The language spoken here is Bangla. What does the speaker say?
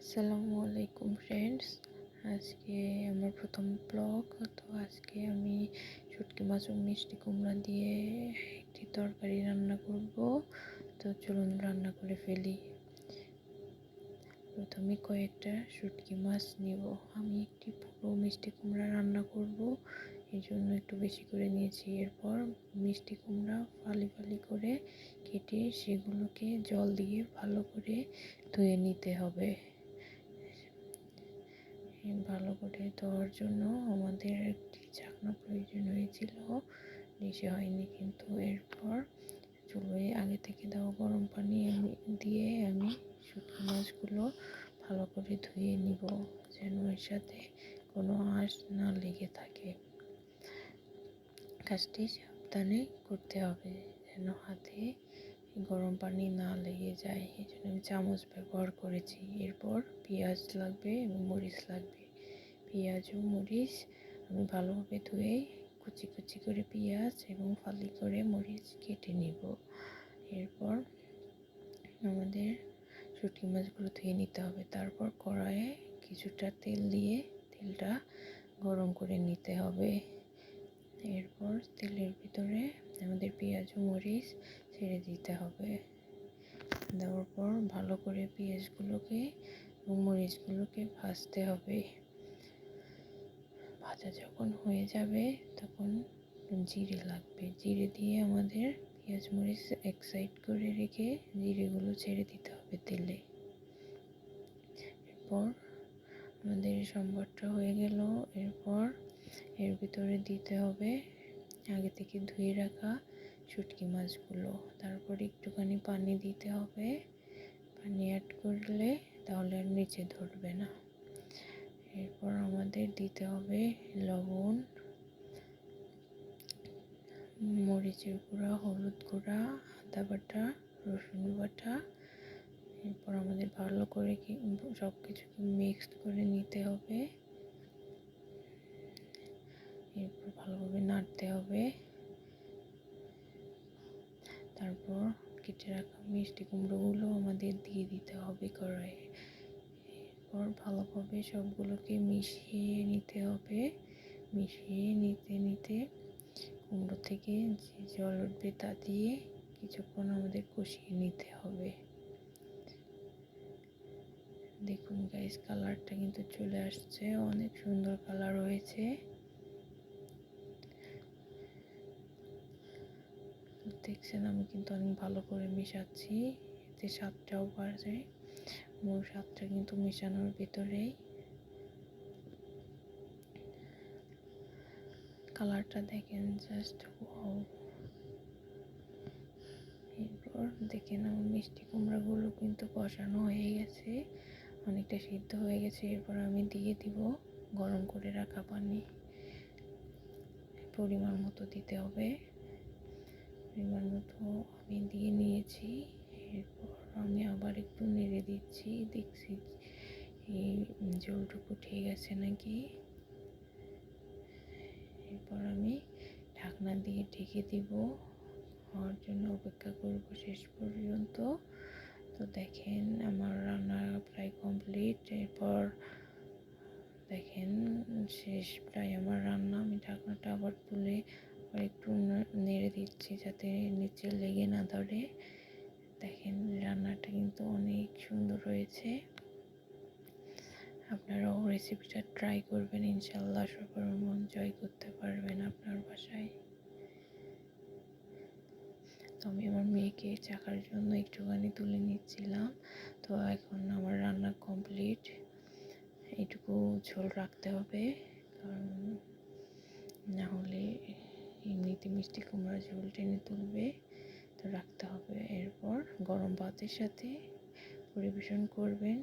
আসসালামু আলাইকুম ফ্রেন্ডস। আজকে আমার প্রথম ব্লগ। তো আজকে আমি শুটকি মাছ ও মিষ্টি কুমড়া দিয়ে একটি তরকারি রান্না করব। তো চলুন রান্না করে ফেলি। প্রথমে কয়েকটা শুটকি মাছ নিব। আমি একটি পুরো মিষ্টি কুমড়া রান্না করব, এই জন্য একটু বেশি করে নিয়েছি। এরপর মিষ্টি কুমড়া ফালি ফালি করে কেটে সেগুলোকে জল দিয়ে ভালো করে ধুয়ে নিতে হবে। ভালো করে ধোয়ার জন্য আমাদের একটি ছাঁকনা প্রয়োজন হয়েছিল, বেশি হয়নি কিন্তু। এরপর চুলোয় আগে থেকে দেওয়া গরম পানি দিয়ে আমি শুটকি মাছগুলো ভালো করে ধুয়ে নিব, যেন এর সাথে কোনো আঁশ না লেগে থাকে। কাজটি সাবধানে করতে হবে যেন হাতে গরম পানি না লেগে যায়, এই জন্য আমি চামচ ব্যবহার করেছি। এরপর পেঁয়াজ লাগবে এবং মরিচ লাগবে। পেঁয়াজ ও মরিচ আমি ভালোভাবে ধুয়ে কুচি কুচি করে পেঁয়াজ এবং ফালি করে মরিচ কেটে নিব। এরপর আমাদের শুটকি মাছগুলো ধুয়ে নিতে হবে। তারপর কড়াইয়ে কিছুটা তেল দিয়ে তেলটা গরম করে নিতে হবে। এরপর তেলের ভিতরে আমাদের পেঁয়াজ ও মরিচ ছেড়ে দিতে হবে। দেওয়ার পর ভালো করে পেঁয়াজগুলোকে এবং মরিচগুলোকে ভাজতে হবে। ভাজা যখন হয়ে যাবে তখন জিরে লাগবে। জিরে দিয়ে আমাদের পেঁয়াজ মরিচ এক সাইড করে রেখে জিরেগুলো ছেড়ে দিতে হবে তেলে। এরপর আমাদের সম্বারটা হয়ে গেল। এরপর এর ভিতরে দিতে হবে আগে থেকে ধুয়ে রাখা শুটকি মাছগুলো। তারপর একটুখানি পানি দিতে হবে। পানি অ্যাড করলে তাহলে আর নিচে ধরবে না। এরপর আমাদের দিতে হবে লবণ, মরিচের গুঁড়া, হলুদ গুঁড়া, আদা বাটা, রসুন বাটা। এরপর আমাদের ভালো করে সব কিছুকে মিক্সড করে নিতে হবে। এরপর ভালোভাবে নাড়তে হবে। তারপর কেটে রাখা মিষ্টি কুমড়োগুলো আমাদের দিয়ে দিতে হবে কড়াইয়ে। এরপর ভালোভাবে সবগুলোকে মিশিয়ে নিতে হবে। মিশিয়ে নিতে নিতে কুমড়ো থেকে যে জল উঠবে তা দিয়ে কিছুক্ষণ আমাদের কষিয়ে নিতে হবে। দেখুন গাইস, কালারটা কিন্তু চলে আসছে, অনেক সুন্দর কালার হয়েছে। দেখছেন আমি কিন্তু অনেক ভালো করে মেশাচ্ছি, এতে স্বাদটাও বাড়ছে। মূল স্বাদটা কিন্তু মেশানোর ভিতরেই। কালারটা দেখেন জাস্ট ওয়াও। এরপর দেখেন আমার মিষ্টি কুমড়াগুলো কিন্তু কষানো হয়ে গেছে, অনেকটা সিদ্ধ হয়ে গেছে। এরপর আমি দিয়ে দিব গরম করে রাখা পানি। পরিমাণ মতো দিতে হবে, পরিমাণ মতো আমি দিয়ে নিয়েছি। এরপর আমি আবার একটু নেড়ে দিচ্ছি, দেখছি এই ঝোলটুকু ঠিক আছে নাকি। এরপর আমি ঢাকনা দিয়ে ঢেকে দিব, হওয়ার জন্য অপেক্ষা করব শেষ পর্যন্ত। তো দেখেন আমার রান্না প্রায় কমপ্লিট। এরপর দেখেন শেষ প্রায় আমার রান্না। আমি ঢাকনাটা আবার তুলে আবার একটু নেড়ে দিচ্ছি যাতে নিচে লেগে না ধরে। দেখেন রান্নাটা কিন্তু অনেক সুন্দর হয়েছে। আপনারাও রেসিপিটা ট্রাই করবেন, ইনশাল্লাহ সবার মন জয় করতে পারবেন আপনার বাসায়। তো আমি আমার মেয়েকে চাকার জন্য একটুখানি তুলে নিচ্ছিলাম। তো এখন আমার রান্না কমপ্লিট। এইটুকু ঝোল রাখতে হবে, কারণ না হলে এমনিতে মিষ্টি কুমড়া ঝোল টেনে তুলবে, তো রাখতে হবে। এরপর গরম ভাতের সাথে পরিবেশন করবেন।